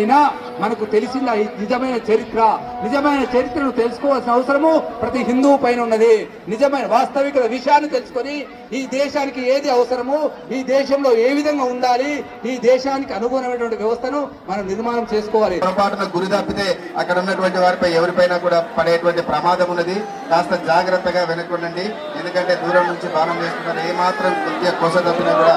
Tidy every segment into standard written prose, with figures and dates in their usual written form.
అయినా మనకు తెలిసిన నిజమైన చరిత్రను తెలుసుకోవాల్సిన అవసరము ప్రతి హిందువు పైన ఉన్నది. నిజమైన వాస్తవిక విషయాన్ని తెలుసుకొని ఈ దేశానికి ఏది అవసరము, ఈ దేశంలో ఏ విధంగా ఉండాలి, ఈ దేశానికి అనుగుణమైనటువంటి వ్యవస్థను మనం నిర్మాణం చేసుకోవాలి. పొరపాటున గురి తప్పితే అక్కడ ఉన్నటువంటి వారిపై ఎవరిపైనా కూడా పడేటువంటి ప్రమాదం ఉన్నది. కాస్త జాగ్రత్తగా వెనుకొండండి. ఎందుకంటే దూరం నుంచి బాణం వేస్తున్నారు. ఏమాత్రం కొద్దిగా కొస తప్పినా కూడా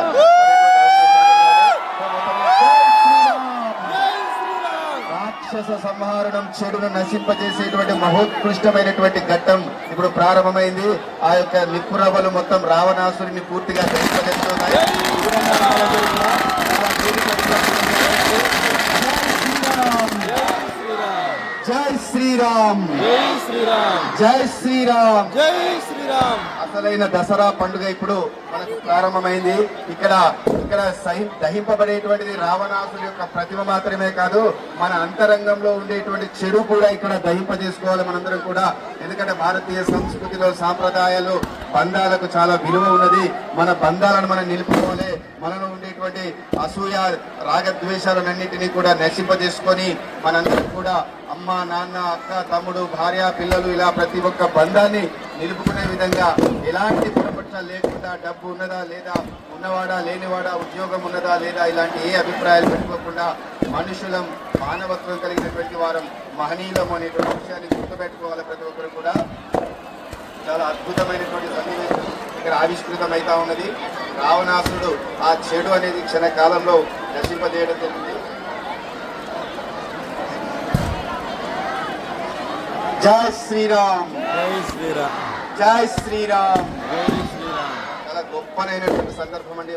రాక్షస సంహారణం, చెడును నశింపజేసేటువంటి మహోత్కృష్టమైనటువంటి ఘట్టం ఇప్పుడు ప్రారంభమైంది. ఆ యొక్క నిప్పురవ్వలు మొత్తం రావణాసురుని పూర్తిగా దహింపజేస్తున్నాయి. జై శ్రీరామ్, జై శ్రీరామ్, జై శ్రీరామ్, జై శ్రీరామ్. అసలైన దసరా పండుగ ఇప్పుడు మనకు ప్రారంభమైంది. ఇక్కడ దహింపబడేటువంటిది రావణాసుడి యొక్క ప్రతిమ మాత్రమే కాదు, మన అంతరంగంలో ఉండేటువంటి చెడు కూడా ఇక్కడ దహింపజేసుకోవాలి మనందరం కూడా. ఎందుకంటే భారతీయ సంస్కృతిలో సాంప్రదాయాలు, బంధాలకు చాలా విలువ ఉన్నది. మన బంధాలను మనం నిలుపుకోవాలి. మనలో ఉండేటువంటి అసూయ, రాగద్వేషాలన్నింటినీ కూడా నశింపజేసుకొని మనందరం కూడా అమ్మ, నాన్న, అక్క, తమ్ముడు, భార్య, పిల్లలు ఇలా ప్రతి ఒక్క బంధాన్ని నిలుపుకునే విధంగా ఎలాంటి పొరపక్షాలు లేకుండా, డబ్బు ఉన్నదా లేదా, ఉన్నవాడా లేనివాడా, ఉద్యోగం ఉన్నదా లేదా, ఇలాంటి ఏ అభిప్రాయాలు పెట్టుకోకుండా మనుషులం, మానవత్వం కలిగినటువంటి వారం, మహనీయులం అనేటువంటి విషయాన్ని గుర్తుపెట్టుకోవాలి. ప్రతి ఒక్కరు కూడా చాలా అద్భుతమైనటువంటి సన్నివేశం ఇక్కడ ఆవిష్కృతం అవుతా ఉన్నది. రావణాసుడు ఆ చెడు అనేది క్షణకాలంలో నశింపజేయడం జరిగింది. జై శ్రీరామ్, జై శ్రీరామ్, జై శ్రీరామ్, జై శ్రీరామ్. చాలా గొప్పనైనటువంటి సందర్భం అండి.